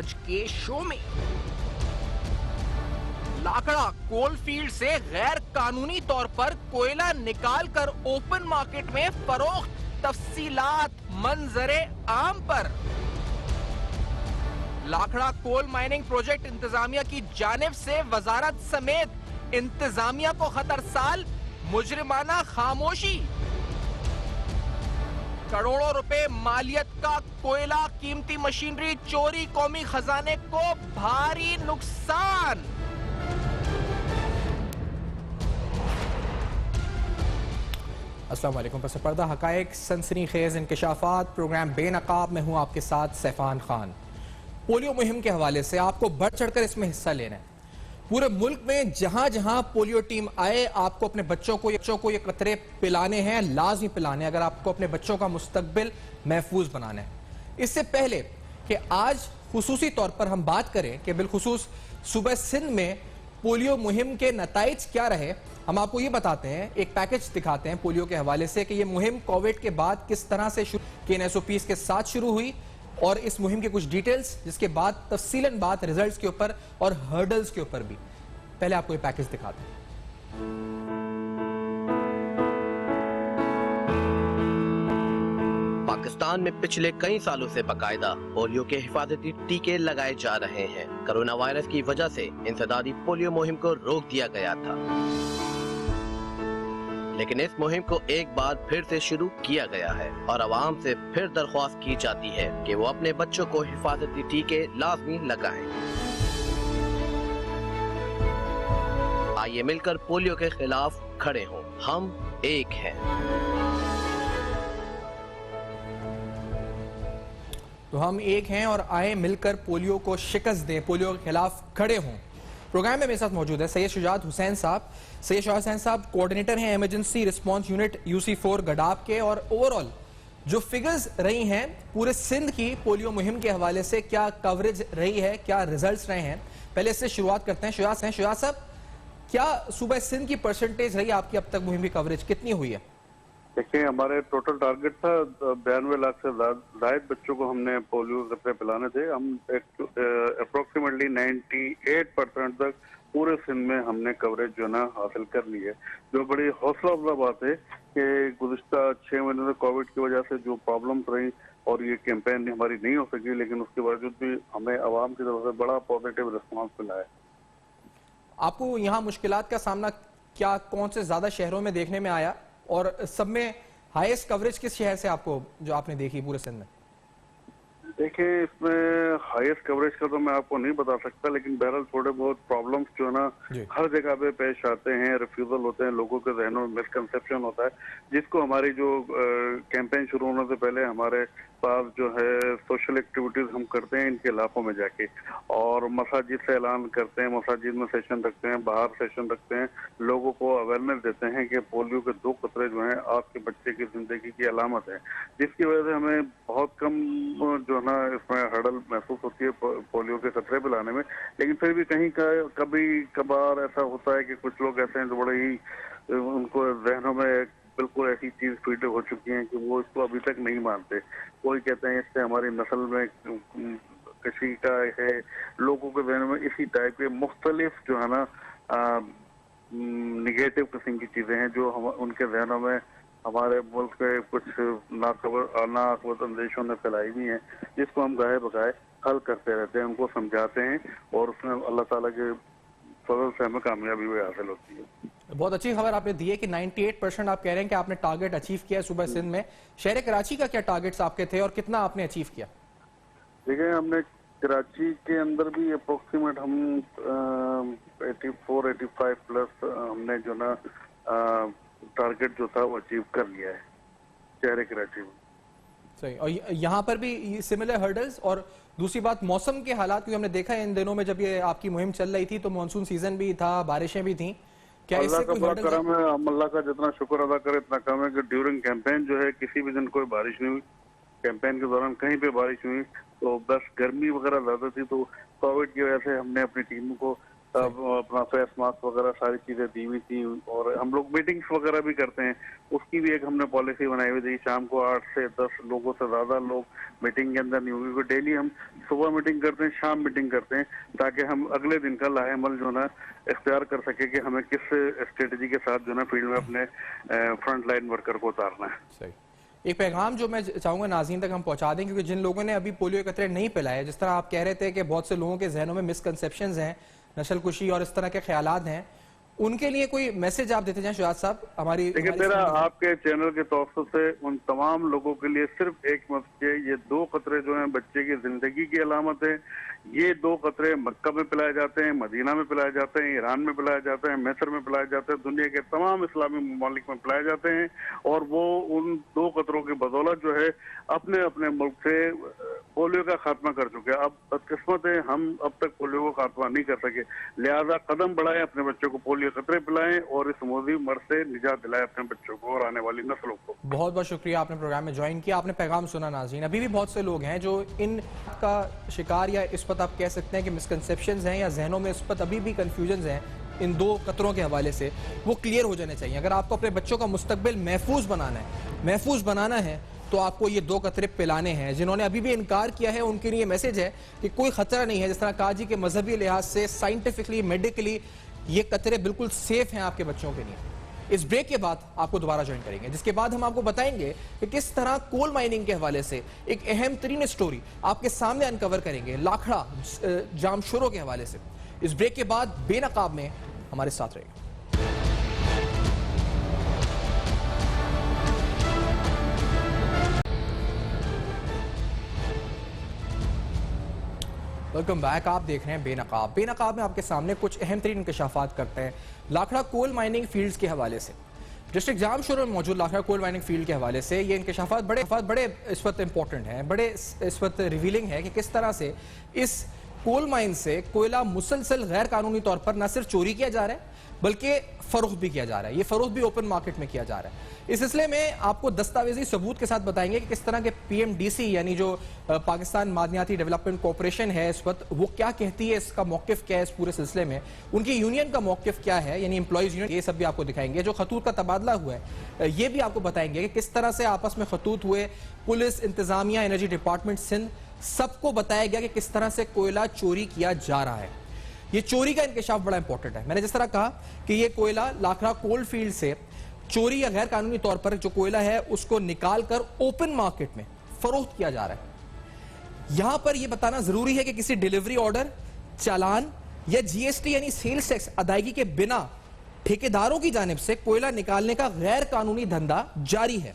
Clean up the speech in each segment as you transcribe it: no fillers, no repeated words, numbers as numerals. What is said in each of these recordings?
आज के शो में। लाकड़ा कोलफील्ड से गैर कानूनी तौर पर कोयला निकालकर ओपन मार्केट में फरोख्त, तफसीलात मंजरे आम पर। लाखड़ा कोल माइनिंग प्रोजेक्ट इंतजामिया की जानिब से वजारत समेत इंतजामिया को खतरसाल, मुजरिमाना खामोशी। करोड़ों रुपए मालियत का कोयला, कीमती मशीनरी चोरी, कौमी खजाने को भारी नुकसान। अस्सलाम वालेकुम। पस पर्दा हकायक, सनसनीखेज इंकशाफात, प्रोग्राम बेनकाब में हूं आपके साथ सैफान खान। पोलियो मुहिम के हवाले से आपको बढ़ चढ़कर इसमें हिस्सा लेना है। पूरे मुल्क में जहां जहां पोलियो टीम आए, आपको अपने बच्चों को ये कतरे पिलाने हैं, लाजमी पिलाने हैं, अगर आपको अपने बच्चों का मुस्तकबिल महफूज बनाना है। इससे पहले कि आज खुसूसी तौर पर हम बात करें कि बिलखुसूस सूबा सिंध में पोलियो मुहिम के नताइज क्या रहे, हम आपको ये बताते हैं, एक पैकेज दिखाते हैं पोलियो के हवाले से कि ये मुहिम कोविड के बाद किस तरह से NSOPs के साथ शुरू हुई और इस मुहिम के कुछ डिटेल्स, जिसके बाद तफसीलन बात रिजल्ट्स के ऊपर और हर्डल्स के ऊपर भी। पहले आपको ये पैकेज दिखाते हैं। पाकिस्तान में पिछले कई सालों से बाकायदा पोलियो के हिफाजती टीके लगाए जा रहे हैं। कोरोना वायरस की वजह से इंसदादी पोलियो मुहिम को रोक दिया गया था, लेकिन इस मुहिम को एक बार फिर से शुरू किया गया है और आवाम से फिर दरख्वास्त की जाती है कि वो अपने बच्चों को हिफाजती टीके लाजमी लगाएं। आइए मिलकर पोलियो के खिलाफ खड़े हों, हम एक हैं। तो हम एक हैं और आए मिलकर पोलियो को शिकस्त दें, पोलियो के खिलाफ खड़े हों। प्रोग्राम में मेरे साथ मौजूद है सैयद शुजात हुसैन साहब। सैयद शुजात हुसैन साहब कोऑर्डिनेटर हैं इमरजेंसी रिस्पांस यूनिट UC4 गडाब के, और ओवरऑल जो फिगर्स रही हैं पूरे सिंध की पोलियो मुहिम के हवाले से, क्या कवरेज रही है, क्या रिजल्ट्स रहे हैं, पहले इससे शुरुआत करते हैं। शुजात साहब, क्या सूबा सिंध की परसेंटेज रही आपकी अब तक मुहिम की कवरेज कितनी हुई है? देखिए, हमारे टोटल टारगेट था 92 लाख से ज्यादा बच्चों को हमने पोलियो के कतरे पिलाने थे। हम अप्रोक्सीमेटली 98% तक पूरे सिंध में हमने कवरेज जो है ना हासिल कर ली है, जो बड़ी हौसला अफजा बात है कि गुज़िश्ता 6 महीने तक कोविड की वजह से जो प्रॉब्लम्स रही और ये कैंपेन हमारी नहीं हो सकी, लेकिन उसके बावजूद भी हमें आवाम की तरफ से बड़ा पॉजिटिव रिस्पॉन्स मिला है। आपको यहाँ मुश्किलात का सामना क्या कौन से ज्यादा शहरों में देखने में आया, और सब में हाईएस्ट कवरेज किस शहर से आपको जो आपने देखी पूरे सिंध में? देखिए, इसमें हाईएस्ट कवरेज का तो मैं आपको नहीं बता सकता, लेकिन बहरहाल थोड़े बहुत प्रॉब्लम्स जो है ना हर जगह पे पेश आते हैं, रिफ्यूजल होते हैं, लोगों के जहनों में मिसकंसेप्शन होता है, जिसको हमारी जो कैंपेन शुरू होने से पहले हमारे पास जो है सोशल एक्टिविटीज हम करते हैं इनके इलाकों में जाके, और मसाजिद से ऐलान करते हैं, मसाजिद में सेशन रखते हैं, बाहर सेशन रखते हैं, लोगों को अवेयरनेस देते हैं कि पोलियो के 2 कतरे जो हैं आपके बच्चे की जिंदगी की अलामत है, जिसकी वजह से हमें बहुत कम जो ना इसमें हर्डल महसूस होती है पोलियो के खतरे पिलाने में। लेकिन फिर भी कहीं का कभी कभार ऐसा होता है कि कुछ लोग ऐसे हैं जो बड़े ही उनको जहनों में बिल्कुल ऐसी चीज फीड हो चुकी है कि वो इसको अभी तक नहीं मानते। कोई कहते हैं इससे हमारी नस्ल में किसी का है, लोगों के जहनों में इसी टाइप के मुख्तलिफ जो है ना निगेटिव किस्म की चीजें हैं जो हम उनके जहनों में हमारे मुल्क के कुछ नाखबर अंदेशों ने फैलाई हुई हैं, जिसको हम गाहे बगाए हल करते रहते हैं, उनको समझाते हैं, और उसमें अल्लाह ताला के फजल से हमें कामयाबी भी हासिल होती है। बहुत अच्छी खबर आपने दी है कि 98% आप कह रहे हैं कि आपने टारगेट अचीव किया है सूबा सिंध में। शहर कराची का क्या टारगेट्स आपके थे और कितना आपने अचीव किया? देखिए, हमने कराची के अंदर भी अप्रोक्सीमेट हम 84-85 प्लस हमने जो ना टारगेट जो था वो अचीव कर लिया है शहर कराची में। सही। और यहाँ पर भी सिमिलर हर्डल्स, और दूसरी बात मौसम के हालात, क्योंकि हमने देखा है इन दिनों में जब ये आपकी मुहिम चल रही थी तो मानसून सीजन भी था, बारिशें भी थी, क्या इससे कोई हर्डल? करम है, हम अल्लाह का जितना शुक्र अदा करें इतना कम है कि ड्यूरिंग कैंपेन जो है किसी भी दिन कोई बारिश नहीं हुई। कैंपेन के दौरान कहीं पे बारिश हुई तो बस गर्मी वगैरह ज्यादा थी, तो कोविड की वजह से हमने अपनी टीम को अपना फेस मास्क वगैरह सारी चीजें दी हुई थी। और हम लोग मीटिंग्स वगैरह भी करते हैं, उसकी भी एक हमने पॉलिसी बनाई हुई थी। शाम को 8 से 10 लोगों से ज्यादा लोग मीटिंग के अंदर नहीं होंगे। डेली हम सुबह मीटिंग करते हैं, शाम मीटिंग करते हैं, ताकि हम अगले दिन का लाहेमल जो ना इख्तियार कर सके कि हमें किस स्ट्रेटजी के साथ जो ना फील्ड में अपने फ्रंट लाइन वर्कर को उतारना है। सही। एक पैगाम जो मैं चाहूंगा नाज़रीन तक हम पहुंचा दें, क्योंकि जिन लोगों ने अभी पोलियो के कतरे नहीं पिलाए, जिस तरह आप कह रहे थे कि बहुत से लोगों के जहनों में मिसकंसेप्शंस हैं, नस्ल कुशी और इस तरह के ख्यालात हैं, उनके लिए कोई मैसेज आप देते जाएं शुजात साहब? हमारी देखिए, मेरा आपके चैनल के तौर से उन तमाम लोगों के लिए सिर्फ एक मसला है, ये 2 कतरे जो हैं बच्चे की जिंदगी की अलामत है। ये 2 कतरे मक्का में पिलाए जाते हैं, मदीना में पिलाए जाते हैं, ईरान में पिलाए जाते हैं, मिस्र में पिलाए जाते हैं, दुनिया के तमाम इस्लामी ममालिक में पिलाए जाते हैं। और वो उन 2 कतरों की बदौलत जो है अपने अपने मुल्क से पोलियो का खात्मा कर चुके हैं। अब बदकिस्मत है, हम अब तक पोलियो को खात्मा नहीं कर सके। लिहाजा कदम बढ़ाएं, अपने बच्चों को पोलियो कतरे पिलाएं और इस मोदी मर्ज से निजात दिलाएं अपने बच्चों को और आने वाली नस्लों को। बहुत बहुत शुक्रिया, आपने प्रोग्राम में ज्वाइन किया, आपने पैगाम सुना नाज़रीन। अभी भी बहुत से लोग हैं जो इन का शिकार, या इस पर आप कह सकते हैं कि मिसकंसेप्शंस हैं, या जहनों में इस पर अभी भी कन्फ्यूजन हैं इन 2 कतरों के हवाले से, वो क्लियर हो जाने चाहिए। अगर आपको अपने बच्चों का मुस्तकबिल महफूज बनाना है तो आपको ये 2 कतरे पिलाने हैं। जिन्होंने अभी भी इनकार किया है उनके लिए मैसेज है कि कोई खतरा नहीं है। जिस तरह कहा जी के मजहबी लिहाज से, साइंटिफिकली, मेडिकली ये कतरे बिल्कुल सेफ हैं आपके बच्चों के लिए। इस ब्रेक के बाद आपको दोबारा ज्वाइन करेंगे, जिसके बाद हम आपको बताएंगे कि किस तरह कोल माइनिंग के हवाले से एक अहम तरीन स्टोरी आपके सामने अनकवर करेंगे, लाखड़ा जामशोरों के हवाले से। इस ब्रेक के बाद बेनकाब में हमारे साथ रहेगा। Welcome back. आप देख रहे हैं बेनकाब। बेनकाब में आपके सामने कुछ अहम तरीन इंकशाफात करते हैं लाखड़ा कोल माइनिंग फील्ड्स के हवाले से। डिस्ट्रिक्ट जामशोर में मौजूद लाखड़ा कोल माइनिंग फील्ड के हवाले से ये इंकशाफात बड़े इस वक्त इंपॉर्टेंट हैं, बड़े इस वक्त रिवीलिंग है कि किस तरह से इस कोल माइन से कोयला मुसलसल गैर कानूनी तौर पर न सिर्फ चोरी किया जा रहा है बल्कि फरोख्त भी किया जा रहा है। ये फरोख्त भी ओपन मार्केट में किया जा रहा है। इस सिलसिले में आपको दस्तावेजी सबूत के साथ बताएंगे कि किस तरह के PMDC यानी जो पाकिस्तान मादनियाती डेवलपमेंट कॉर्पोरेशन है इस वक्त, वो क्या कहती है, इसका मौकिफ क्या है इस पूरे सिलसिले में, उनकी यूनियन का मौकिफ क्या है, यानी एम्प्लॉइज यूनियन, ये सब भी आपको दिखाएंगे। जो खतूत का तबादला हुआ है ये भी आपको बताएंगे कि किस तरह से आपस में खतूत हुए। पुलिस, इंतजामिया, एनर्जी डिपार्टमेंट सिंध, सबको बताया गया कि किस तरह से कोयला चोरी किया जा रहा है। ये चोरी का इंकशाफ बड़ा इंपॉर्टेंट है। मैंने जिस तरह कहा कि ये कोयला लाखड़ा कोल फील्ड से चोरी या गैर कानूनी तौर पर जो कोयला है उसको निकाल कर ओपन मार्केट में फरोख्त किया जा रहा है। यहां पर यह बताना जरूरी है कि किसी डिलीवरी ऑर्डर, चालान या GST यानी सेल्स टैक्स अदायगी के बिना ठेकेदारों की जानिब से कोयला निकालने का गैर कानूनी धंधा जारी है।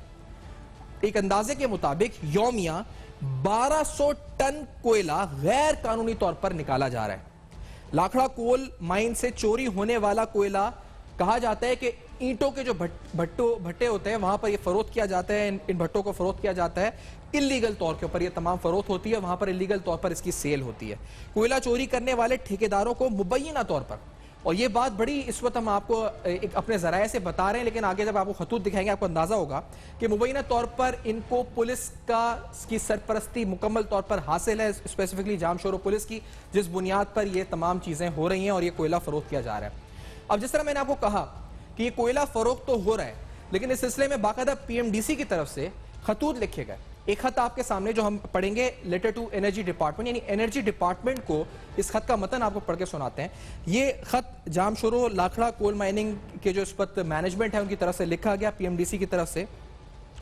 एक अंदाजे के मुताबिक यौमिया 1200 टन कोयला गैर कानूनी तौर पर निकाला जा रहा है। लाखड़ा कोल माइन से चोरी होने वाला कोयला कहा जाता है कि ईंटों के जो भट्टे होते हैं वहां पर ये फरोख्त किया जाता है। इन भट्टों को फरोख्त किया जाता है इलीगल तौर के ऊपर, ये तमाम फरोख्त होती है, वहां पर इलीगल तौर पर इसकी सेल होती है। कोयला चोरी करने वाले ठेकेदारों को मुबैना तौर पर, और ये बात बड़ी इस वक्त हम आपको एक अपने जराये से बता रहे हैं, लेकिन आगे जब आपको खतूत दिखाएंगे आपको अंदाजा होगा कि मुबैना तौर पर इनको पुलिस की सरपरस्ती मुकम्मल तौर पर हासिल है, स्पेसिफिकली जामशोर पुलिस की, जिस बुनियाद पर ये तमाम चीजें हो रही हैं और ये कोयला फरोख्त किया जा रहा है। अब जिस तरह मैंने आपको कहा कि ये कोयला फरोख्त तो हो रहा है, लेकिन इस सिलसिले में बाकायदा PMDC की तरफ से खतूत लिखे गए। एक खत आपके सामने जो हम पढ़ेंगे, लेटर टू एनर्जी डिपार्टमेंट, यानी एनर्जी डिपार्टमेंट को इस खत का मतन आपको पढ़ के सुनाते हैं। ये खत जामशोरो लाखड़ा कोल माइनिंग के जो इस वक्त मैनेजमेंट है उनकी तरफ से लिखा गया PMDC की तरफ से,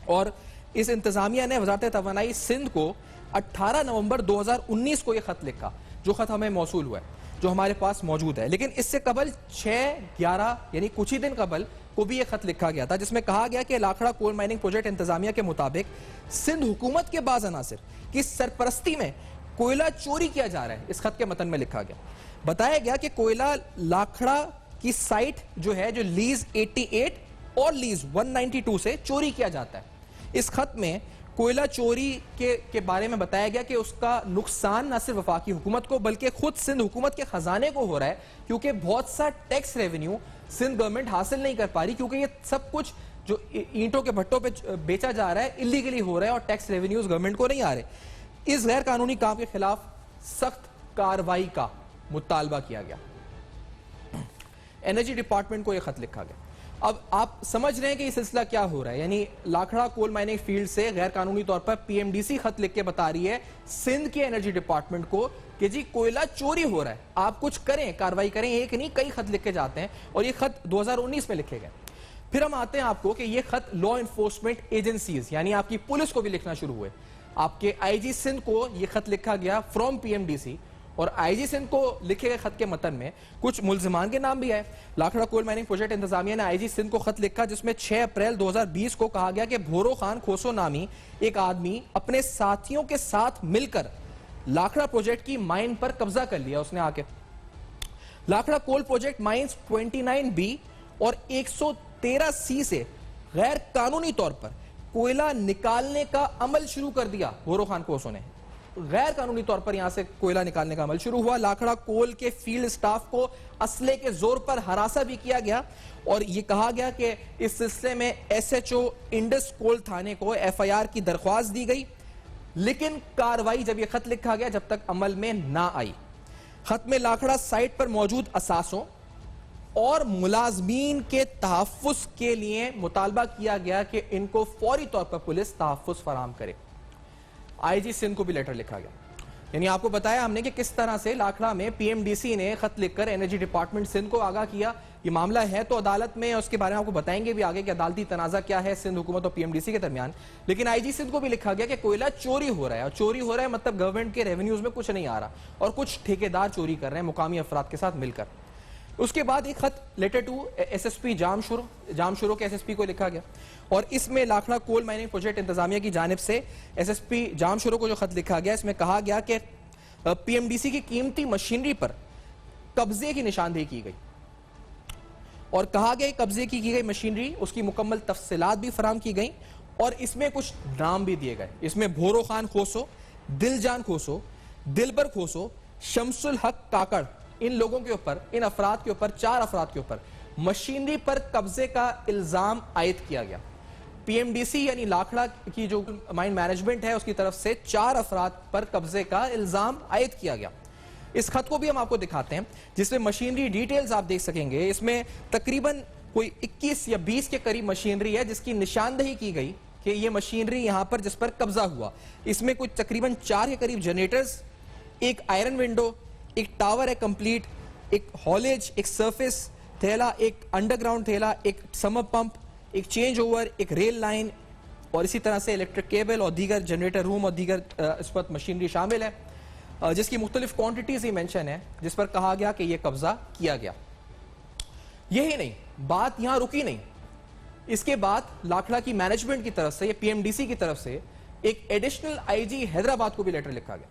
और इस इंतजामिया ने वजारत तवानाई सिंध को 18 नवंबर 2019 को यह खत लिखा, जो खत हमें मौसूल हुआ है, जो हमारे पास मौजूद है। लेकिन इससे कबल 6/11 यानी कुछ ही दिन कबल को भी यह खत लिखा गया था, जिसमें कहा गया कि लाखड़ा कोल माइनिंग प्रोजेक्ट इंतजामिया के मुताबिक सिंध हुकूमत के बाज़ अनासिर की सरपरस्ती में कोयला चोरी किया जा रहा है। इस खत के मतन में लिखा गया, बताया गया कि कोयला लाखड़ा की साइट जो है, जो लीज 88 और लीज 192 से चोरी किया जाता है। इस खत में कोयला चोरी के बारे में बताया गया कि उसका नुकसान न सिर्फ वफाकी हुकूमत को बल्कि खुद सिंध हुकूमत के खजाने को हो रहा है, क्योंकि बहुत सा टैक्स रेवेन्यू सिंध गवर्नमेंट हासिल नहीं कर पा रही, क्योंकि ये सब कुछ जो ईंटों के भट्टों पे बेचा जा रहा है इलीगली हो रहा है और टैक्स रेवेन्यूज गवर्नमेंट को नहीं आ रहे। इस गैर कानूनी काम के खिलाफ सख्त कार्रवाई का मुतालबा किया गया। एनर्जी डिपार्टमेंट को यह खत लिखा गया। अब आप समझ रहे हैं कि ये सिलसिला क्या हो रहा है, यानी लाखड़ा कोल माइनिंग फील्ड से गैर कानूनी तौर पर पीएमडीसी खत लिख के बता रही है सिंध के एनर्जी डिपार्टमेंट को कि जी कोयला चोरी हो रहा है, आप कुछ करें, कार्रवाई करें। एक नहीं कई खत लिख के जाते हैं और ये खत 2019 में लिखे गए। फिर हम आते हैं आपको कि ये खत लॉ एनफोर्समेंट एजेंसीज यानी आपकी पुलिस को भी लिखना शुरू हुए। आपके आईजी सिंध को यह खत लिखा गया फ्रॉम पीएमडीसी और आईजी सिंध को लिखे गए खत के मतन में कुछ मुल्जिमान के नाम भी आए। लाखड़ा कोल माइनिंग प्रोजेक्ट इंतजामिया ने आईजी सिंध को खत लिखा जिसमें 6 अप्रैल 2020 को कहा गया कि भोरो खान खोसो नामी एक आदमी अपने साथियों के साथ मिलकर लाखड़ा प्रोजेक्ट की माइन पर कब्जा कर लिया उसने आके। लाखड़ा कोल प्रोजेक्ट माइंस 29B और 113C से गैर कानूनी तौर पर कोयला निकालने का अमल शुरू कर दिया। भोरो खान खोसो ने गैर कानूनी तौर पर यहां से कोयला निकालने का अमल शुरू हुआ। लाखड़ा कोल के फील्ड स्टाफ को असले के जोर पर हरासा भी किया गया और यह कहा गया कि इस सिलसिले में एसएचओ इंडस कोल थाने को एफआईआर की दरख्वास्त दी गई, लेकिन कार्रवाई जब यह खत लिखा गया जब तक अमल में ना आई। खत में लाखड़ा साइट पर मौजूद असासों और मुलाजमीन के तहफ्फुज के लिए मुतालबा किया गया कि इनको फौरी तौर पर पुलिस तहफ्फुज फराहम करे। आईजी सिंध को भी लेटर लिखा गया। यानी आपको बताया हमने कि किस तरह से लाखड़ा में पीएमडीसी ने खत लिखकर एनर्जी डिपार्टमेंट सिंध को आगाह किया। ये मामला है तो अदालत में, उसके बारे में आपको बताएंगे भी आगे कि अदालती तनाजा क्या है सिंध हुकूमत और पीएमडीसी के दरमियान। लेकिन आईजी सिंध को भी लिखा गया कि कोयला चोरी हो रहा है और चोरी हो रहा है मतलब गवर्नमेंट के रेवेन्यूज में कुछ नहीं आ रहा और कुछ ठेकेदार चोरी कर रहे हैं मुकामी अफराद के साथ मिलकर। उसके बाद एक खत लेटर टू एसएसपी जामशुरो के एसएसपी को लिखा गया और इसमें लाखड़ा कोल माइनिंग प्रोजेक्ट इंतजामिया की जानिब से एसएसपी जामशुरो को जो खत लिखा गया इसमें कहा गया कि पीएमडीसी की कीमती मशीनरी पर कब्जे की निशानदेही की गई और कहा गया कब्जे की गई मशीनरी उसकी मुकम्मल तफसीलात भी फराहम की गई और इसमें कुछ नाम भी दिए गए। इसमें भोरो खान खोसो, दिलजान खोसो, दिलबर खोसो, शमसुल हक काकड़, इन लोगों के ऊपर, इन अफराद के ऊपर, 4 अफराद के ऊपर मशीनरी पर कब्जे का इल्जाम आयद किया गया। पीएमडीसी यानी लाखड़ा की जो माइन मैनेजमेंट है उसकी तरफ से 4 अफराद पर कब्जे का इल्जाम आयद किया गया। इस खत को भी हम आपको दिखाते हैं जिसमें मशीनरी डिटेल्स आप देख सकेंगे। इसमें तकरीबन कोई 21 या 20 के करीब मशीनरी है जिसकी निशानदेही की गई कि यह मशीनरी यहां पर जिस पर कब्जा हुआ। इसमें कुछ तकरीबन 4 के करीब जनरेटर्स, एक आयरन विंडो, एक टावर है कंप्लीट, एक हॉलेज, एक सरफेस थैला, एक अंडरग्राउंड थैला, एक समर पंप, एक चेंज ओवर, एक रेल लाइन और इसी तरह से इलेक्ट्रिक केबल और दीगर जनरेटर रूम और दीगर इस वक्त मशीनरी शामिल है जिसकी मुख्तलिफ क्वांटिटीज ही मेंशन है जिस पर कहा गया कि यह कब्जा किया गया। यही नहीं, बात यहां रुकी नहीं। इसके बाद लाखड़ा की मैनेजमेंट की तरफ से या पीएमडीसी की तरफ से एक एडिशनल आईजी हैदराबाद को भी लेटर लिखा गया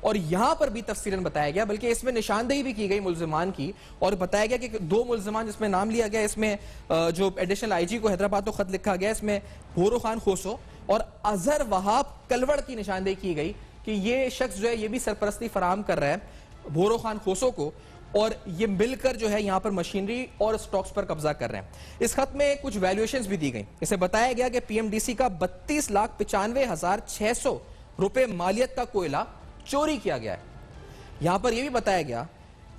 और यहां पर भी तफसीलन बताया गया, बल्कि इसमें निशानदेही भी की गई मुल्जिमान की और बताया गया कि 2 मुल्जिमान जिसमें नाम लिया गया, इसमें जो एडिशनल आईजी को हैदराबाद को खत लिखा गया इसमें भोरो खान खोसो और अजहर वहाब कलवड़ की निशानदेही की गई कि ये शख्स जो है ये भी सरपरस्ती फराहम कर रहा है भोरो खान खोसो को और ये मिलकर जो है यहां पर मशीनरी और स्टॉक्स पर कब्जा कर रहे हैं। इस खत में कुछ वैल्यूएशंस भी दी गई। इसे बताया गया कि पीएमडीसी का 32,95,600 रुपए मालियत का कोयला चोरी किया गया है। यहां पर यह भी बताया गया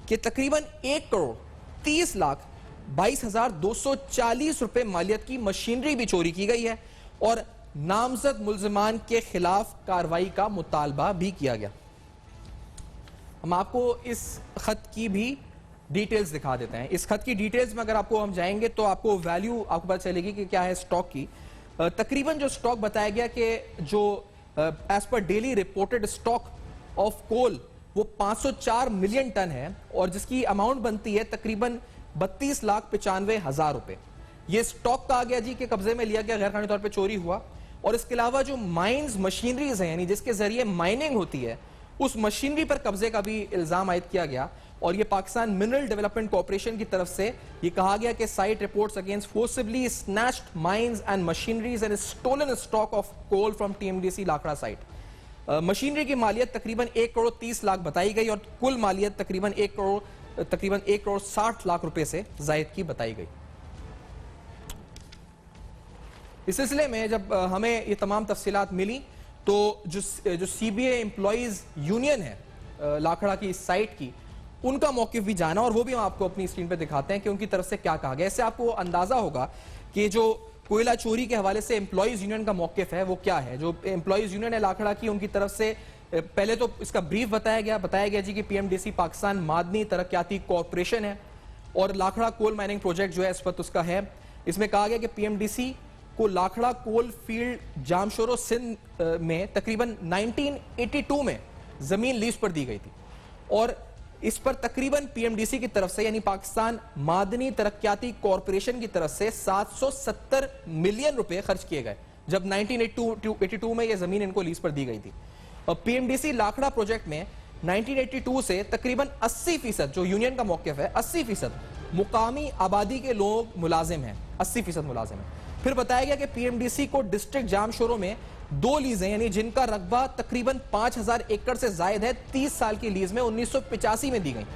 कि तकरीबन 1,30,22,240 रुपए मालियत की मशीनरी भी चोरी की गई है और नामजद मुल्जिमान के खिलाफ कार्रवाई का मुतालबा भी किया गया। हम आपको इस खत की भी डिटेल्स दिखा देते हैं। इस खत की डिटेल्स में अगर आपको हम जाएंगे तो आपको वैल्यू आपको पता चलेगी कि क्या है स्टॉक की। तकरीबन जो स्टॉक बताया गया कि जो as per daily reported stock of coal वो 504 मिलियन टन है और जिसकी अमाउंट बनती है तकरीबन 32,95,000 रुपए। ये स्टॉक कहा गया जी के कब्जे में लिया गया, गैर कानूनी तौर पे चोरी हुआ। और इसके अलावा जो माइंस मशीनरीज हैं यानी जिसके जरिए माइनिंग होती है उस मशीनरी पर कब्जे का भी इल्जाम आयद किया गया और ये पाकिस्तान मिनरल डेवलपमेंट कॉर्पोरेशन की तरफ से ये कहा गया कि site reports against forcibly snatched mines and machineries and stolen stock of coal from TMDC Lakhra site. Machinery की मालियत तकरीबन 1,30,00,000 बताई गई और कुल मालियत तकरीबन 1,60,00,000 रुपए से जायद की बताई गई। इस सिलसिले में जब हमें ये तमाम तफसीलात मिली तो जो सीबीए एम्प्लॉइज यूनियन है लाखड़ा की इस साइट की उनका मौकिफ भी जाना और वो भी हम आपको अपनी स्क्रीन पर दिखाते हैं कि उनकी तरफ से क्या कहा गया। इससे आपको अंदाजा होगा कि जो कोयला चोरी के हवाले से एम्प्लॉइज यूनियन का मौकिफ है वो क्या है। जो एम्प्लॉइज यूनियन है लाखड़ा की, उनकी तरफ से पहले तो इसका ब्रीफ बताया गया जी कि पीएमडीसी पाकिस्तान मादनी तरक्याती कॉरपोरेशन है और लाखड़ा कोल माइनिंग प्रोजेक्ट जो है इस वक्त उसका है। इसमें कहा गया कि पीएमडीसी को लाखड़ा कोल फील्ड जामशोरो सिंध में तकरीबन 1982 में जमीन लीज पर दी गई थी और इस पर तकरीबन पीएमडीसी की तरफ से यानी पाकिस्तान मादनी तरक्याती कॉरपोरेशन की तरफ से 770 मिलियन रुपए खर्च किए गए जब 1982 में यह जमीन इनको लीज पर दी गई थी। और पीएमडीसी लाखड़ा प्रोजेक्ट में 1982 से तकरीबन 80% जो यूनियन का मौकिफ है 80% मुकामी आबादी के लोग मुलाजिम हैं, 80% मुलाजिम हैं। फिर बताया गया कि पीएमडीसी को डिस्ट्रिक्ट जामशोरो में 2 लीजें यानी जिनका रकबा तकरीबन 5000 एकड़ से जायद है 30 साल की लीज में 1985 में दी गई।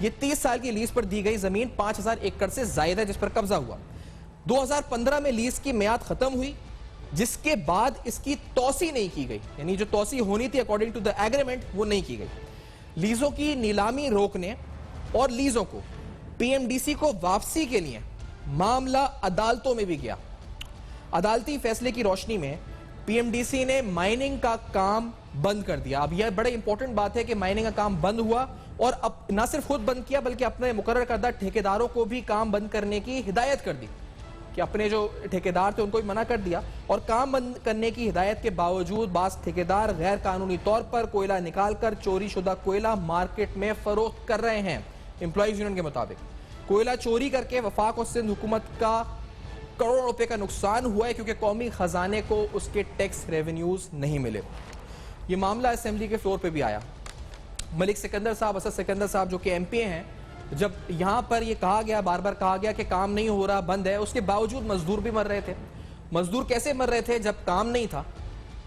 ये 30 साल की लीज पर दी गई जमीन 5000 एकड़ से जायद है जिस पर कब्जा हुआ। 2015 में लीज की मियाद खत्म हुई जिसके बाद इसकी तौसी नहीं की गई, यानी जो तौसी होनी थी अकॉर्डिंग टू द एग्रीमेंट वो नहीं की गई। लीजों की नीलामी रोकने और लीजों को पीएमडीसी को वापसी के लिए मामला अदालतों में भी गया। अदालती फैसले की रोशनी में पीएमडीसी ने माइनिंग का काम बंद कर दिया। अब यह बड़ी इंपॉर्टेंट बात है कि माइनिंग का काम बंद हुआ और अब ना सिर्फ खुद बंद किया बल्कि अपने मुकर्रर करदा ठेकेदारों को भी काम बंद करने की हिदायत कर दी कि अपने जो ठेकेदार थे उनको भी मना कर दिया। और काम बंद करने की हिदायत के बावजूद बास ठेकेदार गैर कानूनी तौर पर कोयला निकालकर चोरी शुदा कोयला मार्केट में फरोख्त कर रहे हैं। एम्प्लॉइज यूनियन के मुताबिक कोयला चोरी करके वफाक और सिंध हुकूमत का करोड़ों रुपए का नुकसान हुआ है क्योंकि कौमी खजाने को उसके टैक्स रेवेन्यूज नहीं मिले। ये मामला असेंबली के फ्लोर पे भी आया। मलिक सिकंदर साहब, असद सिकंदर साहब जो कि एमपी हैं, जब यहां पर ये कहा गया, बार बार कहा गया कि काम नहीं हो रहा, बंद है, उसके बावजूद मजदूर भी मर रहे थे। मजदूर कैसे मर रहे थे जब काम नहीं था?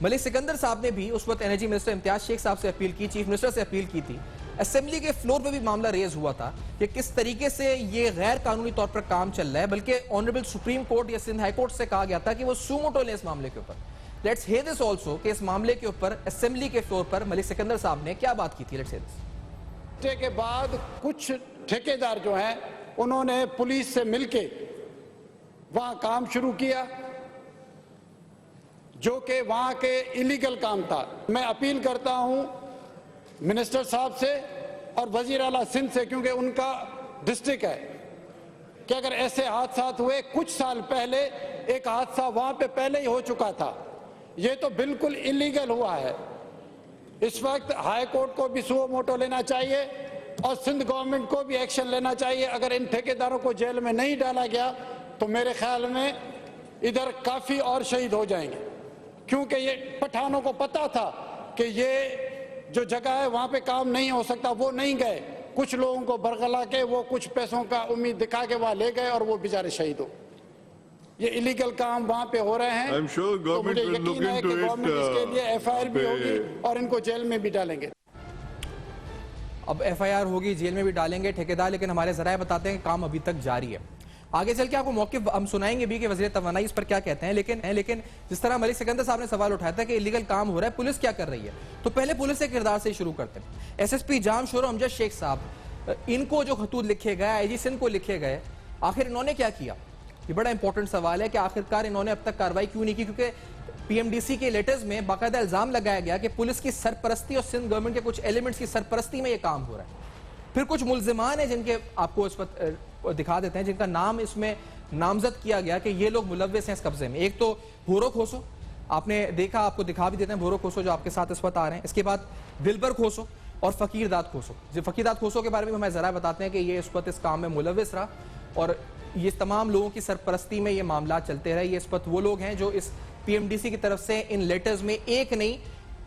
मलिक सिकंदर साहब ने भी उस वक्त एनर्जी मिनिस्टर इम्तियाज शेख साहब से अपील की, चीफ मिनिस्टर से अपील की थी। असेंबली के फ्लोर पे भी मामला रेज हुआ था कि किस तरीके से ये गैर कानूनी तौर पर काम चल रहा है, बल्कि ऑनरेबल सुप्रीम कोर्ट या सिंध हाई कोर्ट से कहा गया था कि वो सुमोटो ले इस मामले के ऊपर। लेट्स हियर दिस आल्सो कि इस मामले के ऊपर असेंबली के फ्लोर पर मलिक सिकंदर साहब ने क्या बात की थी। Let's hear this. के बाद कुछ ठेकेदार जो हैं उन्होंने पुलिस से मिलके वहां काम शुरू किया जो कि वहां के इलीगल काम था। मैं अपील करता हूं मिनिस्टर साहब से और वजीर आला सिंध से, क्योंकि उनका डिस्ट्रिक्ट है, कि अगर ऐसे हादसा हुए, कुछ साल पहले एक हादसा वहां पे पहले ही हो चुका था, ये तो बिल्कुल इलीगल हुआ है। इस वक्त हाई कोर्ट को भी सुओ मोटो लेना चाहिए और सिंध गवर्नमेंट को भी एक्शन लेना चाहिए। अगर इन ठेकेदारों को जेल में नहीं डाला गया तो मेरे ख्याल में इधर काफी और शहीद हो जाएंगे, क्योंकि ये पठानों को पता था कि ये जो जगह है वहां पे काम नहीं हो सकता, वो नहीं गए। कुछ लोगों को बरगला के वो कुछ पैसों का उम्मीद दिखा के वहां ले गए और वो बेचारे शहीद हो। ये इलीगल काम वहां पे हो रहे हैं। तो मुझे यकीन है कि गवर्नमेंट इसके लिए एफआईआर भी होगी और इनको जेल में भी डालेंगे। अब एफआईआर होगी, जेल में भी डालेंगे ठेकेदार, लेकिन हमारे जराए बताते हैं कि काम अभी तक जारी है। आगे चल के आपको मौक़िफ़ हम सुनाएंगे भी कि वज़ीर तवानाई इस पर क्या कहते हैं। लेकिन जिस तरह मलिक सिकंदर साहब ने सवाल उठाया था कि इलीगल काम हो रहा है, पुलिस क्या कर रही है, तो पहले पुलिस के किरदार से ही शुरू करते हैं। एसएसपी जामशोरो अमजद शेख साहब, इनको जो खतूत लिखे गए, आईजी सिंध को लिखे गए, आखिर इन्होंने क्या किया? ये बड़ा इंपॉर्टेंट सवाल है कि आखिरकार इन्होंने अब तक कार्रवाई क्यों नहीं की, क्योंकि पीएमडीसी के लेटर्स में बाकायदा इल्जाम लगाया गया कि पुलिस की सरपरस्ती और सिंध गवर्नमेंट के कुछ एलिमेंट्स की सरपरस्ती में ये काम हो रहा है। फिर कुछ मुल्जिमान है जिनके आपको इस वक्त दिखा देते हैं, जिनका नाम इसमें नामजद किया गया कि ये लोग मुलव्विस हैं इस कब्जे में। एक तो भोरो खोसो, आपने देखा, आपको दिखा भी देते हैं भोरो खोसो जो आपके साथ इस वक्त आ रहे हैं। इसके बाद दिलबर खोसो और फकीर दाद खोसो। जो फकीर दाद खोसो के बारे में हमें जरा बताते हैं कि ये इस वक्त इस काम में मुलव्विस रहा और ये तमाम लोगों की सरपरस्ती में ये मामला चलते रहे। ये इस वक्त वो लोग हैं जो इस पीएमडीसी की तरफ से इन लेटर्स में एक नहीं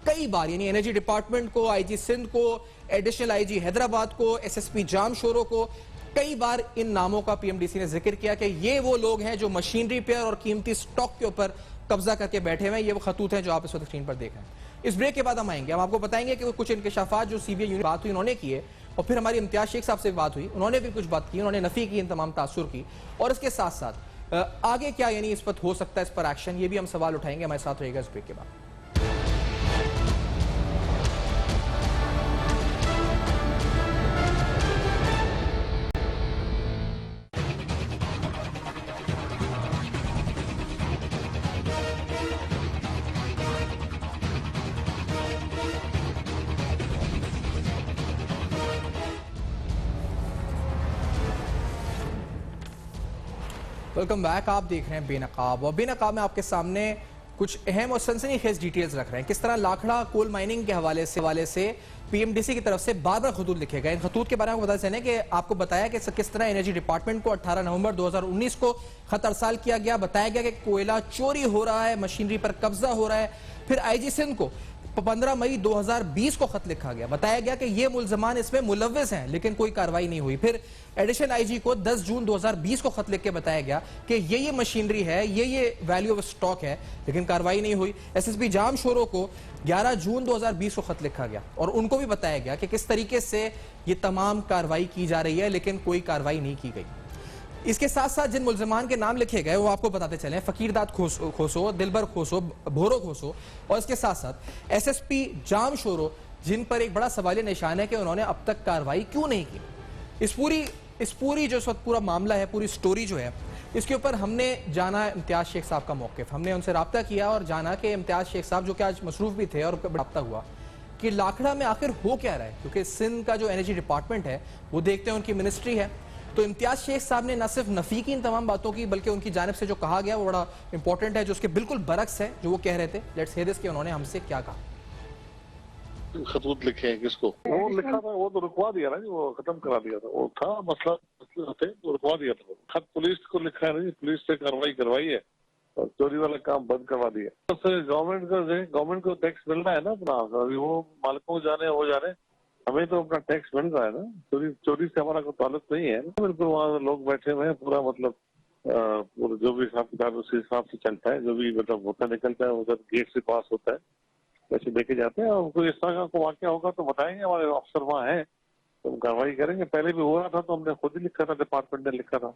कई बार, यानी एनर्जी डिपार्टमेंट को, आईजी सिंध को, एडिशनल आईजी हैदराबाद को, एसएसपी जामशोरो को, कई बार इन नामों का पीएमडीसी ने जिक्र किया कि ये वो लोग हैं जो मशीनरी पे और कीमती स्टॉक के ऊपर कब्जा करके बैठे हुए हैं। ये वो खतूत हैं जो आप इस वक्त स्क्रीन पर देख रहे हैं। इस ब्रेक के बाद हम आएंगे, हम आपको बताएंगे कि वो कुछ इंकशाफात जो सीबीआई यूनिट बात हुई उन्होंने किए, और फिर हमारी इम्तियाज शेख साहब से बात हुई, उन्होंने भी कुछ बात की, उन्होंने नफी की इन तमाम तासुर की, और इसके साथ साथ आगे क्या यानी इस वक्त हो सकता है, इस पर एक्शन, ये भी हम सवाल उठाएंगे। हमारे साथ रहेगा इस ब्रेक के बाद। Welcome back. आप देख रहे हैं बेनकाब, और बेनकाब में आपके सामने कुछ अहम और सनसनीखेज डिटेल्स रख रहे हैं। किस तरह लाखड़ा कोल माइनिंग के हवाले से पीएमडीसी की तरफ से बार-बार खतूत लिखे गए। इन खतूत के बारे में पता चले कि आपको बताया कि किस तरह एनर्जी डिपार्टमेंट को 18 नवंबर 2019 को खत अरसाल किया गया। बताया गया कि कोयला चोरी हो रहा है, मशीनरी पर कब्जा हो रहा है। फिर आईजी सिंध को 15 मई 2020 को खत लिखा गया। बताया गया कि ये मुलजमान इसमें मुलव्विस हैं, लेकिन कोई कार्रवाई नहीं हुई। फिर एडिशनल आईजी को 10 जून 2020 को खत लिख के बताया गया कि ये मशीनरी है, ये वैल्यू ऑफ स्टॉक है, लेकिन कार्रवाई नहीं हुई। एसएसपी जाम शोरो को 11 जून 2020 को खत लिखा गया और उनको भी बताया गया कि किस तरीके से ये तमाम कार्रवाई की जा रही है, लेकिन कोई कार्रवाई नहीं की गई। इसके साथ साथ जिन मुल्जमान के नाम लिखे गए वो आपको बताते चले, फकीरदाद खोसो, दिलबर खोसो, भोरो खोसो, और इसके साथ साथ एसएसपी जाम शोरो, जिन पर एक बड़ा सवालिया निशान है कि उन्होंने अब तक कार्रवाई क्यों नहीं की। इस पूरी जो पूरा मामला है, पूरी स्टोरी जो है, इसके ऊपर हमने जाना इम्तियाज शेख साहब का मौक़िफ़। हमने उनसे रब्ता किया और जाना कि इम्तियाज शेख साहब जो कि आज मसरूफ़ भी थे और रब्ता हुआ कि लाखड़ा में आखिर हो क्या रहा है, क्योंकि सिंध का जो एनर्जी डिपार्टमेंट है वो देखते हैं उनकी मिनिस्ट्री है। तो इम्तियाज शेख साहब ने न सिर्फ नफी की इन तमाम बातों की, बल्कि उनकी जानिब से जो कहा गया वो बड़ा इंपॉर्टेंट है, जो उसके बिल्कुल बरक्स है जो वो कह रहे थे। लेट्स हियर दिस कि उन्होंने हमसे क्या कहा। खतूत लिखे हैं किसको? वो लिखा था, वो तो रुकवा दिया ना, वो खत्म करा दिया था। वो था मसला थे तो रुकवा दिया था। खत पुलिस को लिखा है, नहीं पुलिस से कार्रवाई करवाई है और चोरी वाला काम बंद करवा दिया। तो गवर्नमेंट को टैक्स मिल रहा है ना अपना, अभी वो मालिकों जाने हो जाने, हमें तो अपना टैक्स मिल रहा है ना। चोरी से हमारा कोई ताल्लुक नहीं है। बिल्कुल वहाँ लोग बैठे हुए हैं, पूरा मतलब जो भी हिसाब किताब उसी हिसाब से चलता है। जो भी मतलब होता निकलता है उधर गेट से पास होता है, वैसे देखे जाते हैं। और कोई इस तरह का कोई वाकया होगा तो बताएंगे, हमारे अफसर वहाँ हैं तो हम कार्रवाई करेंगे। पहले भी हो रहा था तो हमने खुद ही लिखा था, डिपार्टमेंट ने लिखा था।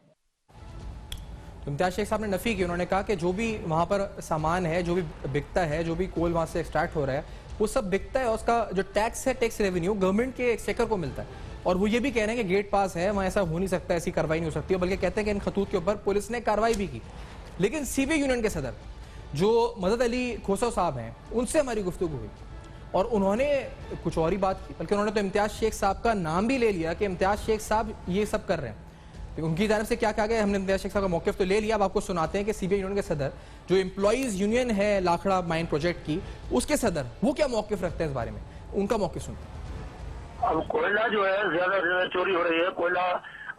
इम्तियाज शेख साहब ने नफी की। उन्होंने कहा कि जो भी वहाँ पर सामान है, जो भी बिकता है, जो भी कोल वहाँ से एक्सट्रैक्ट हो रहा है, वो सब बिकता है और उसका जो टैक्स है, टैक्स रेवेन्यू गवर्नमेंट के एक्सचेकर को मिलता है। और वो ये भी कह रहे हैं कि गेट पास है, वहाँ ऐसा हो नहीं सकता, ऐसी कार्रवाई नहीं हो सकती है। बल्कि कहते हैं कि इन खतूत के ऊपर पुलिस ने कार्रवाई भी की। लेकिन सीबीआई यूनियन के सदर जो मदद अली खोसो साहब हैं, उनसे हमारी गुफ्तगू हुई और उन्होंने कुछ और ही बात की। बल्कि उन्होंने तो इम्तियाज शेख साहब का नाम भी ले लिया कि इम्तियाज शेख साहब ये सब कर रहे हैं। उनकी जानब से क्या कहा गया, हमने इम्तियाज शेख साहब का मौक़िफ़ तो ले लिया। अब आपको सुनाते हैं कि सीबीआई यूनियन के सदर, जो एम्प्लॉइज यूनियन है लाखड़ा माइन प्रोजेक्ट की, उसके सदर वो क्या मौक़िफ़ रखते हैं इस बारे में। उनका मौक़िफ़ सुनते हैं। अब कोयला जो है ज्यादा चोरी हो रही है। कोयला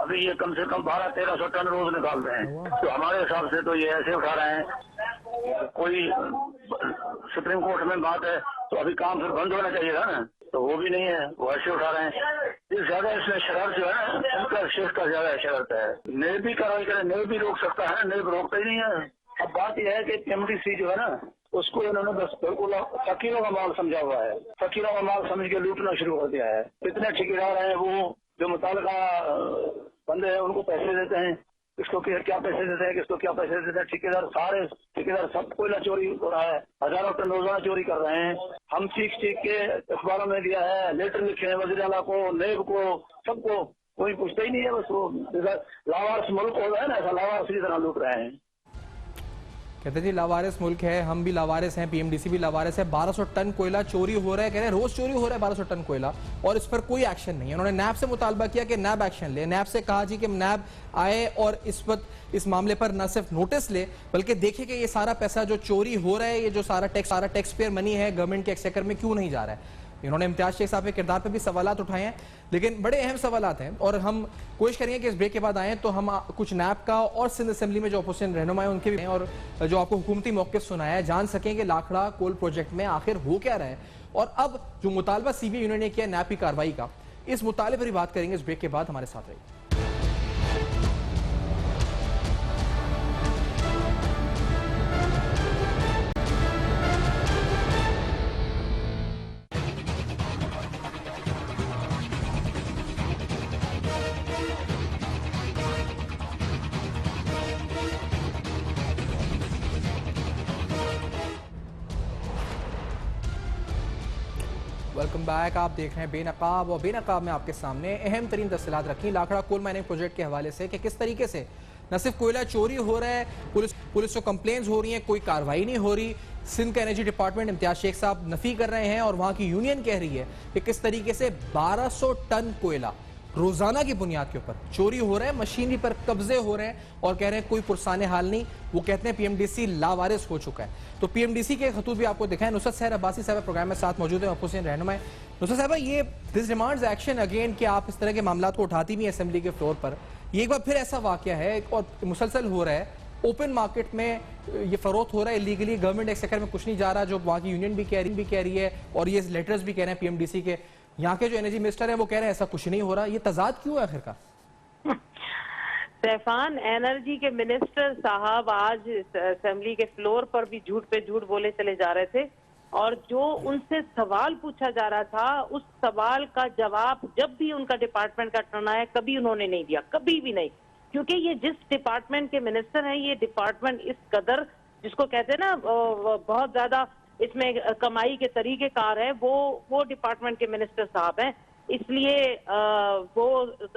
अभी ये कम से कम 1200-1300 टन रोज निकाल रहे हैं। तो हमारे हिसाब से तो ये ऐसे उठा रहे हैं, कोई सुप्रीम कोर्ट में बात है तो अभी काम फिर बंद होना चाहिए था ना, तो वो भी नहीं है, वो ऐसे उठा रहे हैं। ये ज्यादा इसमें शरारत जो है उनका शेख का ज्यादा शरारत है। नेब भी कार्रवाई करे, नेब भी रोक सकता है, नेब रोकता ही नहीं है। अब बात यह है कि एमडीसी जो है ना, उसको इन्होंने बस बिल्कुल फकीरों का माल समझा हुआ है। फकीरों का माल समझ के लूटना शुरू कर दिया है। कितने ठेकेदार हैं वो जो मुतालिका बंदे हैं उनको पैसे देते हैं, किसको क्या पैसे देते हैं, किसको क्या पैसे देते हैं। ठेकेदार सब कोयला चोरी हो रहा है, हजारों टन रोजाना चोरी कर रहे हैं। हम चीख के अखबारों में दिया है, लेटर लिखे हैं वज़ीर आला को, नेब को, सबको, कोई पूछता ही नहीं है। बस वो लावारिस मुल्क हो रहा है ना, ऐसा लावारिस की तरह लूट रहे हैं। कहते जी लावारिस मुल्क है, हम भी लावारिस हैं, पीएमडीसी भी लावारिस है। 1200 टन कोयला चोरी हो रहा है, कह रहे हैं रोज चोरी हो रहा है 1200 टन कोयला, और इस पर कोई एक्शन नहीं है। उन्होंने नैब से मुतालबा किया कि नैब एक्शन ले। नैब से कहा जी कि नैब आए और इस मामले पर न सिर्फ नोटिस ले, बल्कि देखे कि ये सारा पैसा जो चोरी हो रहा है, ये जो सारा टैक्स पेयर मनी है गवर्नमेंट के एक्सचेकर में, क्यों नहीं जा रहा है। इन्होंने इम्तियाज शेख साहब के किरदार पर भी सवालात उठाए हैं, लेकिन बड़े अहम सवालात हैं। और हम कोशिश करेंगे कि इस ब्रेक के बाद आएँ तो हम कुछ नैब का और सिंध असेंबली में जो अपोजिशन रहनुमा है उनके भी हैं, और जो आपको हुकूमती मौक़िफ़ सुनाया है, जान सकें कि लाखड़ा कोल प्रोजेक्ट में आखिर हो क्या रहा है। और अब जो मुतालबा सीबीआई यूनियन ने किया नैब की कार्रवाई का, इस मुताले पर भी बात करेंगे इस ब्रेक के बाद। हमारे साथ रहिए। Welcome back. आप देख रहे हैं बेनकाब, और बेनकाब में आपके सामने अहम तरीन तफसीलात रखी लाखड़ा कोल माइनिंग प्रोजेक्ट के हवाले से कि किस तरीके से न सिर्फ कोयला चोरी हो रहा है, पुलिस को कंप्लेंट्स हो रही हैं, कोई कार्रवाई नहीं हो रही। सिंध का एनर्जी डिपार्टमेंट इम्तियाज शेख साहब नफी कर रहे हैं और वहां की यूनियन कह रही है कि किस तरीके से 1200 टन कोयला रोजाना की बुनियाद के ऊपर चोरी हो रहा है, मशीनरी पर कब्जे हो रहे हैं और कह रहे हैं कोई पुरसाने हाल नहीं। वो कहते हैं पीएमडीसी लावारिस हो चुका है। तो पीएमडीसी के खतूत भी आपको दिखाएं। नुसरत सहर अब्बासी साहब प्रोग्राम में साथ मौजूद है, हुसैन रहनुमा है। नुसरत साहब, ये दिस डिमांड्स एक्शन अगेन कि आप इस तरह के मामला को उठाती भी असेंबली के फ्लोर पर, ये एक बार फिर ऐसा वाकया है और मुसलसल हो रहा है। ओपन मार्केट में ये फरोख्त हो रहा है इलीगली, गवर्नमेंट एक्सचेकर में कुछ नहीं जा रहा, जो वहाँ की यूनियन भी कह रही है और ये लेटर्स भी कह रहे हैं पीएमडीसी के। यहाँ के जो एनर्जी मिनिस्टर हैं वो कह रहे हैं ऐसा कुछ नहीं हो रहा। ये तजाद क्यों है आखिरकार? सैफान, एनर्जी के मिनिस्टर साहब आज असेंबली के फ्लोर पर भी झूठ पे झूठ बोले चले जा रहे थे और जो उनसे सवाल पूछा जा रहा था उस सवाल का जवाब जब भी उनका डिपार्टमेंट का टर्न आया कभी उन्होंने नहीं दिया, कभी भी नहीं। क्योंकि ये जिस डिपार्टमेंट के मिनिस्टर हैं, ये डिपार्टमेंट इस कदर, जिसको कहते हैं ना बहुत ज्यादा इसमें कमाई के तरीकेकार है, वो डिपार्टमेंट के मिनिस्टर साहब हैं। इसलिए वो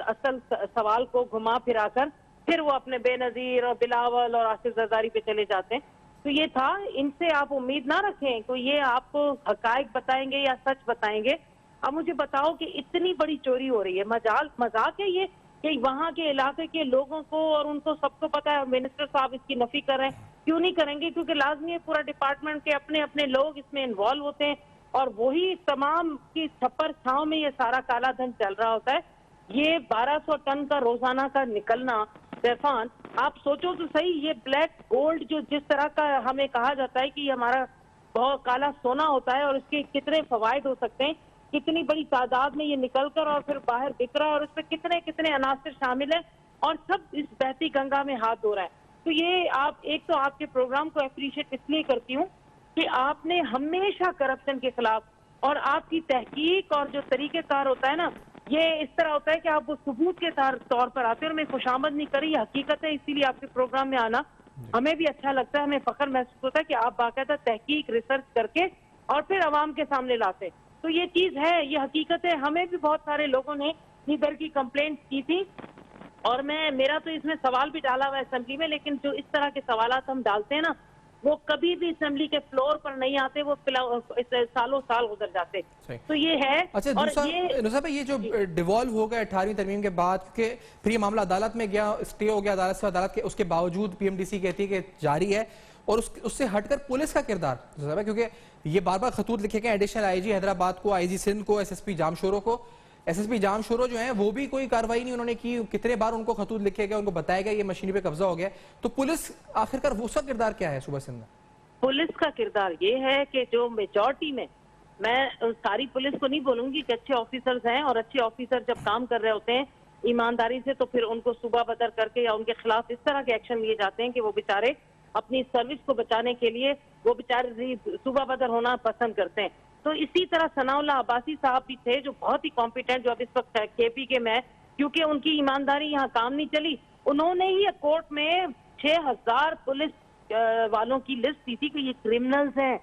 असल सवाल को घुमा फिराकर फिर वो अपने बेनजीर और बिलावल और आसिफ जरदारी पे चले जाते हैं। तो ये था, इनसे आप उम्मीद ना रखें तो ये आपको हकायक बताएंगे या सच बताएंगे। अब मुझे बताओ कि इतनी बड़ी चोरी हो रही है, मजाक है ये कि वहाँ के इलाके के लोगों को और उनको सबको पता है, मिनिस्टर साहब इसकी नफी कर रहे हैं। क्यों नहीं करेंगे? क्योंकि लाजमी है, पूरा डिपार्टमेंट के अपने अपने लोग इसमें इन्वॉल्व होते हैं और वही तमाम की छप्पर छांव में ये सारा काला धन चल रहा होता है। ये 1200 टन का रोजाना का निकलना, सैफान आप सोचो तो सही, ये ब्लैक गोल्ड जो जिस तरह का हमें कहा जाता है कि हमारा बहुत काला सोना होता है और इसके कितने फवायद हो सकते हैं, कितनी बड़ी तादाद में ये निकलकर और फिर बाहर बिक रहा है और इसमें कितने कितने अनासिर शामिल है और सब इस बहती गंगा में हाथ धो रहा है। तो ये आप, एक तो आपके प्रोग्राम को अप्रिशिएट इसलिए करती हूँ कि आपने हमेशा करप्शन के खिलाफ, और आपकी तहकीक और जो तरीकेकार होता है ना, ये इस तरह होता है कि आप वो सबूत के तौर पर आते हैं और मैं खुशामद नहीं करी, हकीकत है। इसीलिए आपके प्रोग्राम में आना हमें भी अच्छा लगता है, हमें फख्र महसूस होता है कि आप बाकायदा तहकीक रिसर्च करके और फिर आवाम के सामने लाते। तो ये चीज है, ये हकीकत है। हमें भी बहुत सारे लोगों ने इधर की कंप्लेंट की थी और मेरा तो इसमें सवाल भी डाला हुआ है असेंबली में, लेकिन जो इस तरह के सवालात हम डालते हैं ना, वो कभी भी असेंबली के फ्लोर पर नहीं आते, वो सालों साल गुजर जाते। तो ये है। अच्छा, दूसरा ये जो डिवॉल्व हो गया 18वीं तरमीम के बाद के, फिर ये मामला अदालत में गया, स्टे हो गया अदालत से, अदालत के उसके बावजूद पीएमडीसी कहती है कि जारी है और उससे हटकर पुलिस का किरदार, क्योंकि ये बार बार खतूत लिखे गए एडिशनल आईजी हैदराबाद को, आईजी सिंध को, एसएसपी जामशोरो को। एसएसपी जामशोरो जो है वो भी कोई कार्रवाई नहीं उन्होंने की। कितने बार उनको खतूत लिखे गए, उनको बताया गया ये मशीनरी पे कब्जा हो गया। तो पुलिस आखिरकार वो उसका किरदार क्या है सूबा सिंध में? पुलिस का किरदार ये है कि जो मेजॉरिटी में, मैं सारी पुलिस को नहीं बोलूंगी कि अच्छे ऑफिसर्स हैं, और अच्छे ऑफिसर जब काम कर रहे होते हैं ईमानदारी से तो फिर उनको सूबा बदर करके या उनके खिलाफ इस तरह के एक्शन लिए जाते हैं कि वो बेचारे अपनी सर्विस को बचाने के लिए वो बेचारे सूबा बदर होना पसंद करते हैं। तो इसी तरह सनाउल्लाह अब्बासी साहब भी थे जो बहुत ही कॉम्पिटेंट, जो अब इस वक्त केपी के में, क्योंकि उनकी ईमानदारी यहाँ काम नहीं चली, उन्होंने ही कोर्ट में 6000 पुलिस वालों की लिस्ट दी थी कि ये क्रिमिनल्स हैं,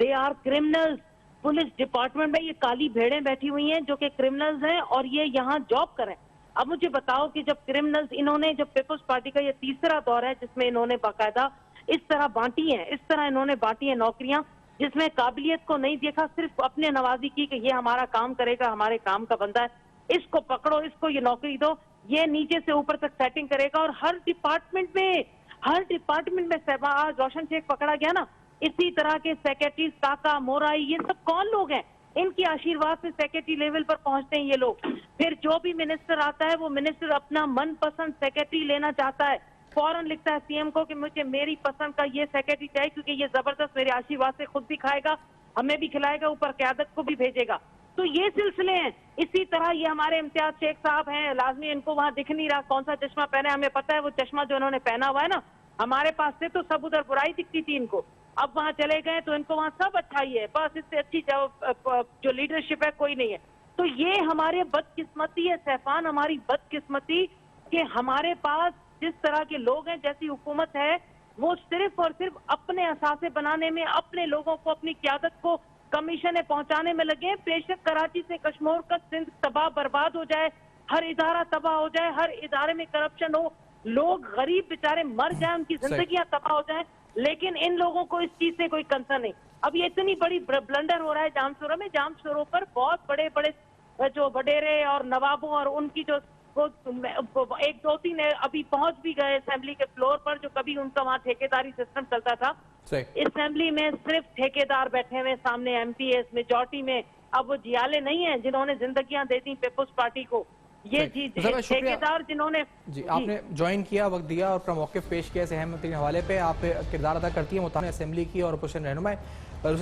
they are criminals. Police department में ये काली भेड़ें बैठी हुई हैं जो कि क्रिमिनल्स हैं और ये यहाँ जॉब करें। अब मुझे बताओ कि जब क्रिमिनल्स, इन्होंने जब पीपल्स पार्टी का ये तीसरा दौर है जिसमें इन्होंने बाकायदा इस तरह बांटी है, इस तरह इन्होंने बांटी है नौकरियां, जिसमें काबिलियत को नहीं देखा, सिर्फ अपने नवाजी की कि ये हमारा काम करेगा, हमारे काम का बंदा है, इसको पकड़ो, इसको ये नौकरी दो, ये नीचे से ऊपर तक सेटिंग करेगा। और हर डिपार्टमेंट में आज रोशन शेख पकड़ा गया ना, इसी तरह के सेक्रेटरी, काका, मोराई, ये सब कौन लोग हैं? इनकी आशीर्वाद से सेक्रेटरी लेवल पर पहुंचते हैं ये लोग। फिर जो भी मिनिस्टर आता है वो मिनिस्टर अपना मनपसंद सेक्रेटरी लेना चाहता है, फौरन लिखता है सीएम को कि मुझे मेरी पसंद का ये सेक्रेटरी चाहिए क्योंकि ये जबरदस्त मेरे आशीर्वाद से खुद भी खाएगा, हमें भी खिलाएगा, ऊपर क़यादत को भी भेजेगा। तो ये सिलसिले हैं। इसी तरह ये हमारे इम्तियाज शेख साहब हैं, लाजमी इनको वहां दिख नहीं रहा कौन सा चश्मा पहने, हमें पता है वो चश्मा जो उन्होंने पहना हुआ है ना, हमारे पास से तो सब उधर बुराई दिखती थी इनको, अब वहां चले गए तो इनको वहां सब अच्छा ही है, बस इससे अच्छी जो लीडरशिप है कोई नहीं है। तो ये हमारे बदकिस्मती है सैफान, हमारी बदकिस्मती कि हमारे पास जिस तरह के लोग हैं, जैसी हुकूमत है, वो सिर्फ और सिर्फ अपने असासे बनाने में, अपने लोगों को, अपनी क़यादत को कमीशन पहुंचाने में लगे। बेशक कराची से कश्मीर का सिंध तबाह बर्बाद हो जाए, हर इदारा तबाह हो जाए, हर इदारे में करप्शन हो, लोग गरीब बेचारे मर जाए, उनकी जिंदगियां तबाह हो जाए, लेकिन इन लोगों को इस चीज से कोई कंसर्न नहीं। अब ये इतनी बड़ी ब्लंडर हो रहा है जामशोरो में, जामशोरो पर बहुत बड़े बड़े जो वडेरे और नवाबों और उनकी जो वो 1-2-3 अभी पहुंच भी गए असेंबली के फ्लोर पर, जो कभी उनका वहाँ ठेकेदारी सिस्टम चलता था। असेंबली में सिर्फ ठेकेदार बैठे हुए सामने, एमपीएस मेजॉरिटी में। अब वो जियाले नहीं है जिन्होंने जिंदगियां दे दी पीपुल्स पार्टी को, ये ठेकेदार जिन्होंने जी आपने ज्वाइन किया, वक्त दिया और अपना मौक़िफ़ पेश किया इस अहम तरीन हवाले पे। आप किरदार अदा करती है मुताबिक असेंबली की और अपोजिशन रहनुमाई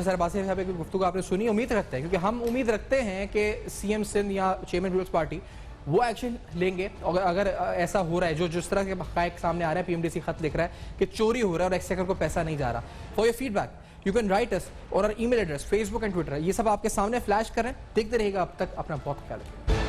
सरबासी साहब की गुफ्तगू आपने सुनी। उम्मीद रखते हैं, क्योंकि हम उम्मीद रखते हैं कि सीएम सिंध या चेयरमैन पीपल्स पार्टी वो एक्शन लेंगे अगर ऐसा हो रहा है, जो जिस तरह के हक़ाइक़ सामने आ रहे हैं। पीएमडीसी खत लिख रहा है कि चोरी हो रहा है और एक्सचेकर को पैसा नहीं जा रहा। For your feedback you can write us और email address, Facebook and Twitter, ये सब आपके सामने फ्लैश कर रहे हैं। देखते रहिएगा, अब तक अपना बहुत ख्याल रखिए।